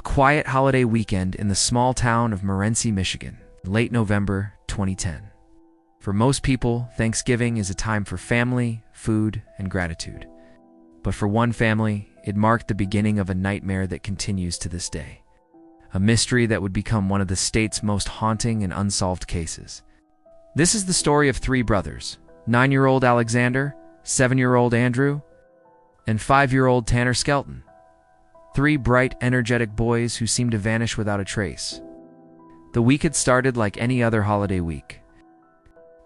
quiet holiday weekend in the small town of Morenci, Michigan, late November 2010. For most people, Thanksgiving is a time for family, food, and gratitude. But for one family, it marked the beginning of a nightmare that continues to this day. A mystery that would become one of the state's most haunting and unsolved cases. This is the story of three brothers, 9-year-old Alexander, 7-year-old Andrew, and 5-year-old Tanner Skelton. Three bright, energetic boys who seemed to vanish without a trace. The week had started like any other holiday week.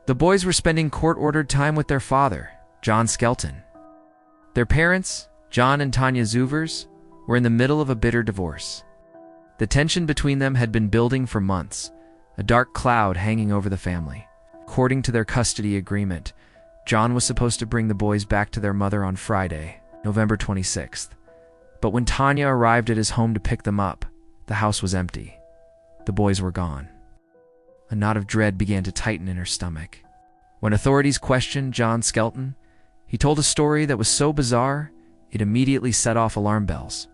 The boys were spending court-ordered time with their father, John Skelton. Their parents, John and Tanya Zuvers, were in the middle of a bitter divorce. The tension between them had been building for months, a dark cloud hanging over the family. According to their custody agreement, John was supposed to bring the boys back to their mother on Friday, November 26th. But when Tanya arrived at his home to pick them up, the house was empty. The boys were gone. A knot of dread began to tighten in her stomach. When authorities questioned John Skelton, he told a story that was so bizarre, it immediately set off alarm bells.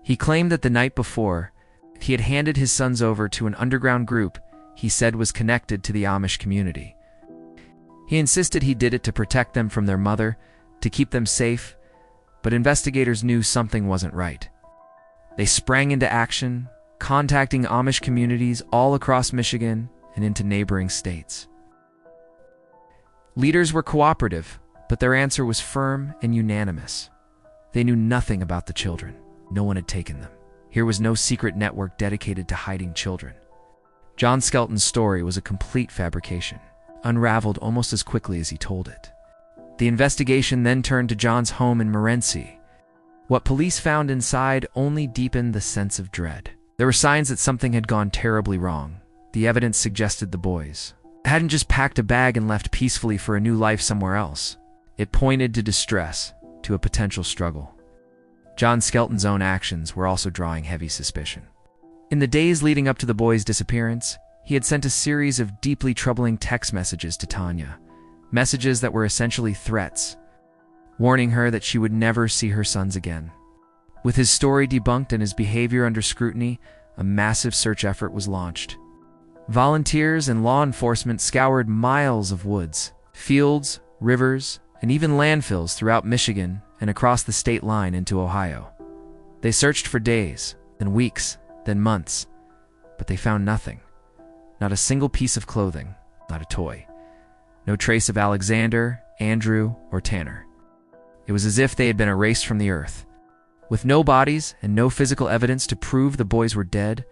He claimed that the night before, he had handed his sons over to an underground group he said was connected to the Amish community. He insisted he did it to protect them from their mother, to keep them safe, but investigators knew something wasn't right. They sprang into action, contacting Amish communities all across Michigan and into neighboring states. Leaders were cooperative, but their answer was firm and unanimous. They knew nothing about the children. No one had taken them. Here was no secret network dedicated to hiding children. John Skelton's story was a complete fabrication, unraveled almost as quickly as he told it. The investigation then turned to John's home in Morenci. What police found inside only deepened the sense of dread. There were signs that something had gone terribly wrong. The evidence suggested the boys hadn't just packed a bag and left peacefully for a new life somewhere else. It pointed to distress, to a potential struggle. John Skelton's own actions were also drawing heavy suspicion. In the days leading up to the boys' disappearance, he had sent a series of deeply troubling text messages to Tanya. Messages that were essentially threats, warning her that she would never see her sons again. With his story debunked and his behavior under scrutiny, a massive search effort was launched. Volunteers and law enforcement scoured miles of woods, fields, rivers, and even landfills throughout Michigan and across the state line into Ohio. They searched for days, then weeks, then months, but they found nothing. Not a single piece of clothing, not a toy. No trace of Alexander, Andrew, or Tanner. It was as if they had been erased from the earth. With no bodies and no physical evidence to prove the boys were dead,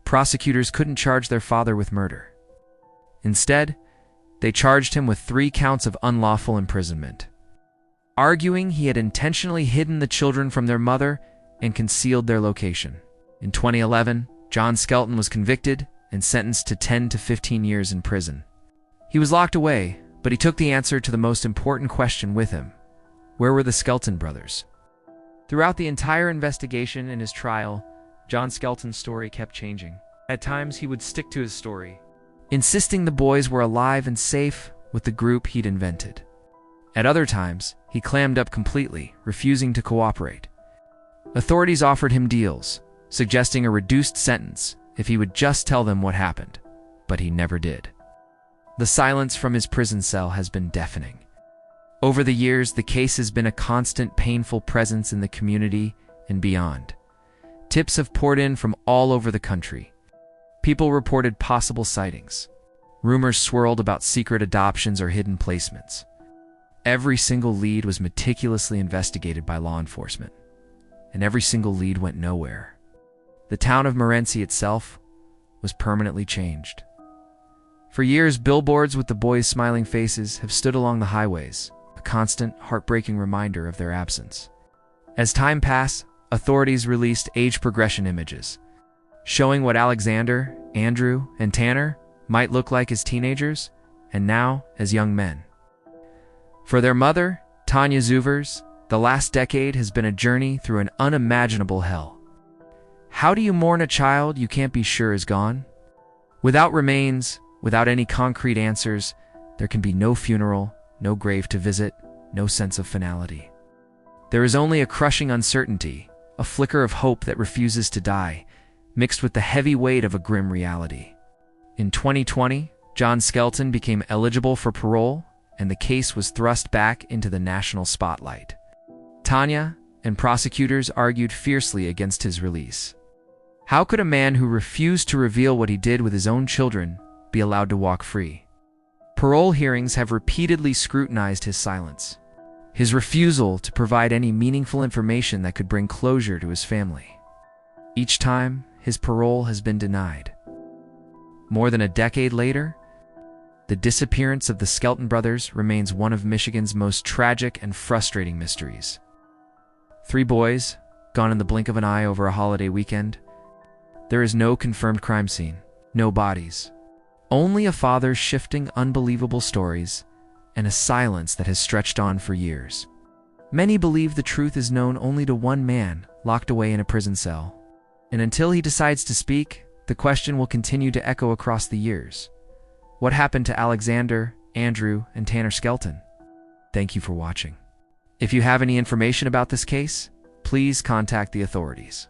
prosecutors couldn't charge their father with murder. Instead, they charged him with 3 counts of unlawful imprisonment, arguing he had intentionally hidden the children from their mother and concealed their location. In 2011, John Skelton was convicted and sentenced to 10 to 15 years in prison. He was locked away, but he took the answer to the most important question with him. Where were the Skelton brothers? Throughout the entire investigation and his trial, John Skelton's story kept changing. At times, he would stick to his story, insisting the boys were alive and safe with the group he'd invented. At other times, he clammed up completely, refusing to cooperate. Authorities offered him deals, suggesting a reduced sentence if he would just tell them what happened, but he never did. The silence from his prison cell has been deafening. Over the years, the case has been a constant, painful presence in the community and beyond. Tips have poured in from all over the country. People reported possible sightings. Rumors swirled about secret adoptions or hidden placements. Every single lead was meticulously investigated by law enforcement, and every single lead went nowhere. The town of Morenci itself was permanently changed. For years, billboards with the boys' smiling faces have stood along the highways, a constant, heartbreaking reminder of their absence. As time passed, authorities released age progression images, showing what Alexander, Andrew, and Tanner might look like as teenagers, and now as young men. For their mother, Tanya Zuvers, the last decade has been a journey through an unimaginable hell. How do you mourn a child you can't be sure is gone? Without remains, without any concrete answers, there can be no funeral, no grave to visit, no sense of finality. There is only a crushing uncertainty, a flicker of hope that refuses to die, mixed with the heavy weight of a grim reality. In 2020, John Skelton became eligible for parole, and the case was thrust back into the national spotlight. Tanya and prosecutors argued fiercely against his release. How could a man who refused to reveal what he did with his own children be allowed to walk free? Parole hearings have repeatedly scrutinized his silence, his refusal to provide any meaningful information that could bring closure to his family. Each time, his parole has been denied. More than a decade later, the disappearance of the Skelton brothers remains one of Michigan's most tragic and frustrating mysteries. 3 boys, gone in the blink of an eye over a holiday weekend. There is no confirmed crime scene, no bodies. Only a father's shifting, unbelievable stories, and a silence that has stretched on for years. Many believe the truth is known only to one man, locked away in a prison cell. And until he decides to speak, the question will continue to echo across the years. What happened to Alexander, Andrew, and Tanner Skelton? Thank you for watching. If you have any information about this case, please contact the authorities.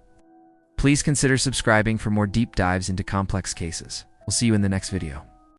Please consider subscribing for more deep dives into complex cases. We'll see you in the next video.